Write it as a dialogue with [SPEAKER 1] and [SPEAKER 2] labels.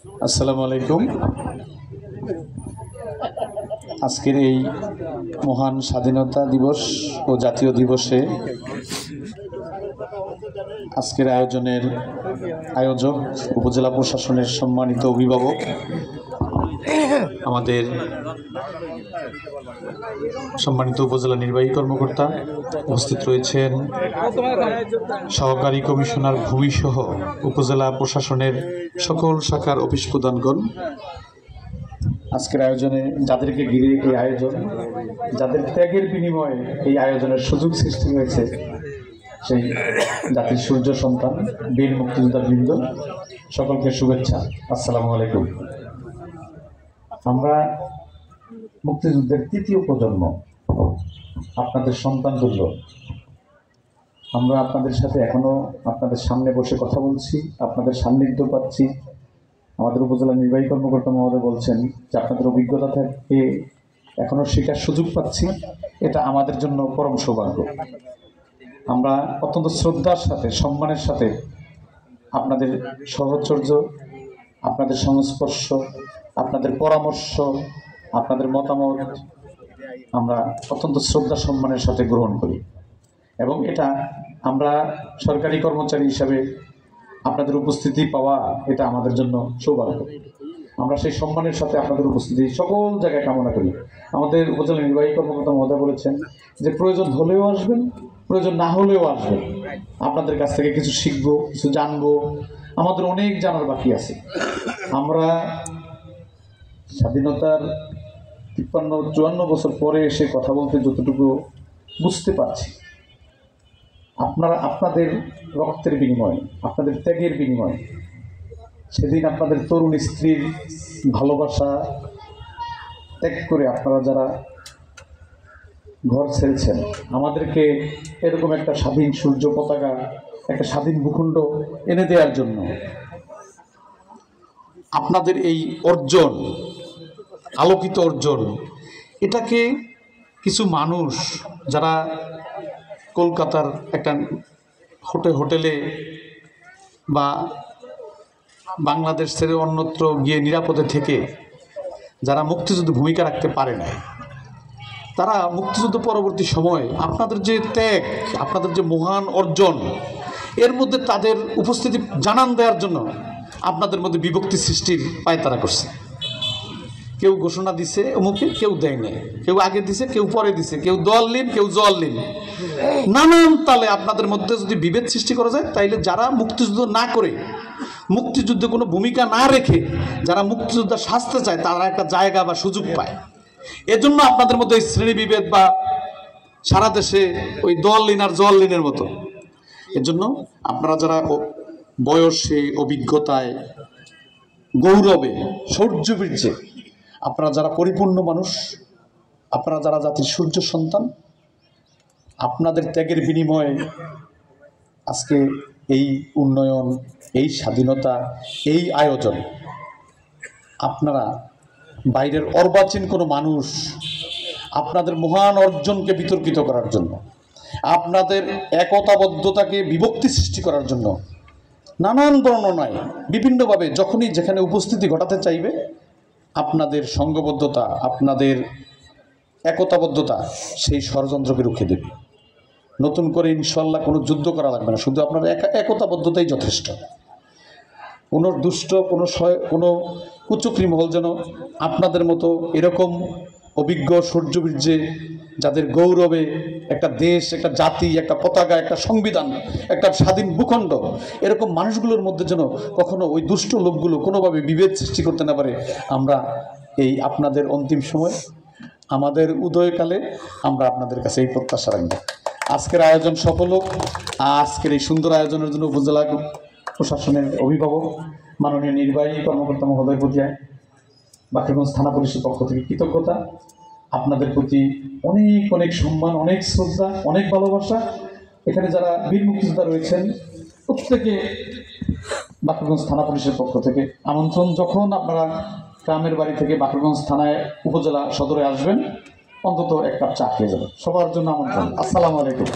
[SPEAKER 1] আসসালামু আলাইকুম। আজকের এই মহান স্বাধীনতা দিবস ও জাতীয় দিবসে আজকের আয়োজনের আয়োজক উপজেলা প্রশাসনের সম্মানিত অভিভাবক, আমাদের সম্মানিত উপজেলা নির্বাহী কর্মকর্তা, উপস্থিত রয়েছেন সহকারী কমিশনার ভূমি সহ উপজেলা প্রশাসনের সকল শাখার অফিস প্রধানগণ, আজকের আয়োজনে যাদেরকে ঘিরে এই আয়োজন, যাদের ত্যাগের বিনিময়ে এই আয়োজনের সুযোগ সৃষ্টি হয়েছে, সেই জাতির সূর্য সন্তান বীর মুক্তিযোদ্ধাবৃন্দ, সকলকে শুভেচ্ছা। আসসালামু আলাইকুম। আমরা মুক্তিযুদ্ধের তৃতীয় প্রজন্ম, আপনাদের সন্তান তুল্য। আমরা আপনাদের সাথে এখনো আপনাদের সামনে বসে কথা বলছি, আপনাদের সান্নিধ্য পাচ্ছি। আমাদের উপজেলা নির্বাহী কর্মকর্তা মহোদয় বলছেন যে আপনাদের অভিজ্ঞতা থেকে এখনো শেখার সুযোগ পাচ্ছি, এটা আমাদের জন্য পরম সৌভাগ্য। আমরা অত্যন্ত শ্রদ্ধার সাথে, সম্মানের সাথে আপনাদের সহচর্য, আপনাদের সংস্পর্শ, আপনাদের পরামর্শ, আপনাদের মতামত আমরা অত্যন্ত শ্রদ্ধা সম্মানের সাথে গ্রহণ করি, এবং এটা আমরা সরকারি কর্মচারী হিসাবে আপনাদের উপস্থিতি পাওয়া এটা আমাদের জন্য সৌভাগ্য। আমরা সেই সম্মানের সাথে আপনাদের উপস্থিতি সকল জায়গায় কামনা করি। আমাদের উপজেলা নির্বাহী কর্মকর্তা মহোদয় বলেছেন যে প্রয়োজন হলেও আসবেন, প্রয়োজন না হলেও আসবেন। আপনাদের কাছ থেকে কিছু শিখবো, কিছু জানবো, আমাদের অনেক জানার বাকি আছে। আমরা স্বাধীনতার 53-54 বছর পরে এসে কথা বলতে যতটুকু বুঝতে পারছি, আপনারা আপনাদের রক্তের বিনিময়ে, আপনাদের ত্যাগের বিনিময়ে, সেদিন আপনাদের তরুণ স্ত্রীর ভালোবাসা ত্যাগ করে আপনারা যারা ঘর ছেড়েছেন, আমাদেরকে এরকম একটা স্বাধীন সূর্য পতাকা, একটা স্বাধীন ভূখণ্ড এনে দেওয়ার জন্য আপনাদের এই অর্জন, আলোকিত অর্জন, এটাকে কিছু মানুষ যারা কলকাতার একটা হোটেলে বা বাংলাদেশ ছেড়ে অন্যত্র গিয়ে নিরাপদে থেকে যারা মুক্তিযুদ্ধে ভূমিকা রাখতে পারে না, তারা মুক্তিযুদ্ধ পরবর্তী সময়ে আপনাদের যে ত্যাগ, আপনাদের যে মহান অর্জন, এর মধ্যে তাদের উপস্থিতি জানান দেওয়ার জন্য আপনাদের মধ্যে বিভক্তি সৃষ্টির পায়তারা করছে। কেউ ঘোষণা দিছে অমুকে, কেউ দেয় নাই, কেউ আগে দিছে, কেউ পরে দিছে, কেউ দললীন, কেউ জললীন, নানান তালে আপনাদের মধ্যে যদি বিভেদ সৃষ্টি করা যায়, তাইলে যারা মুক্তিযুদ্ধ না করে, মুক্তিযুদ্ধে কোনো ভূমিকা না রেখে যারা মুক্তিযোদ্ধা সাজতে চায়, তারা একটা জায়গা বা সুযোগ পায়। এজন্য আপনাদের মধ্যে ওই শ্রেণী বিভেদ বা সারা দেশে ওই দললীন আর জললীনের মতো। এজন্য আপনারা যারা বয়সে, অভিজ্ঞতায়, গৌরবে, শৌর্যবীর্যে আপনারা যারা পরিপূর্ণ মানুষ, আপনারা যারা জাতির সূর্য সন্তান, আপনাদের ত্যাগের বিনিময়ে আজকে এই উন্নয়ন, এই স্বাধীনতা, এই আয়োজন। আপনারা বাইরের অর্বাচীন কোনো মানুষ আপনাদের মহান অর্জনকে বিতর্কিত করার জন্য, আপনাদের একতাবদ্ধতাকে বিভক্তি সৃষ্টি করার জন্য নানান বর্ণনায় বিভিন্নভাবে যখনই যেখানে উপস্থিতি ঘটাতে চাইবে, আপনাদের সংঘবদ্ধতা, আপনাদের একতাবদ্ধতা সেই ষড়যন্ত্রকে রুখে দেবে। নতুন করে ইনশাল্লাহ কোনো যুদ্ধ করা লাগবে না, শুধু আপনার একতাবদ্ধতাই যথেষ্ট। কোনো দুষ্ট, কোনো কুচক্রী মহল যেন আপনাদের মতো এরকম অভিজ্ঞ সূর্যবীর্যে, যাদের গৌরবে একটা দেশ, একটা জাতি, একটা পতাকা, একটা সংবিধান, একটা স্বাধীন ভূখণ্ড, এরকম মানুষগুলোর মধ্যে যেন কখনো ওই দুষ্ট লোকগুলো কোনোভাবে বিভেদ সৃষ্টি করতে না পারে। আমরা এই আপনাদের অন্তিম সময়, আমাদের উদয়কালে আমরা আপনাদের কাছে এই প্রত্যাশা রাখব। আজকের আয়োজন সফল হোক। আজকের এই সুন্দর আয়োজনের জন্য উপজেলা প্রশাসনের অভিভাবক মাননীয় নির্বাহী কর্মকর্তা মহোদয় প্রতি বাকেরগঞ্জ থানা পুলিশের পক্ষ থেকে কৃতজ্ঞতা। আপনাদের প্রতি অনেক অনেক সম্মান, অনেক শ্রদ্ধা, অনেক ভালোবাসা। এখানে যারা বীর মুক্তিযোদ্ধা রয়েছেন প্রত্যেকে বাকেরগঞ্জ থানা পুলিশের পক্ষ থেকে আমন্ত্রণ। যখন আপনারা গ্রামের বাড়ি থেকে বাকেরগঞ্জ থানায় উপজেলা সদরে আসবেন, অন্তত এক কাপ চা খেয়ে যাবেন। সবার জন্য আমন্ত্রণ। আসসালামু আলাইকুম।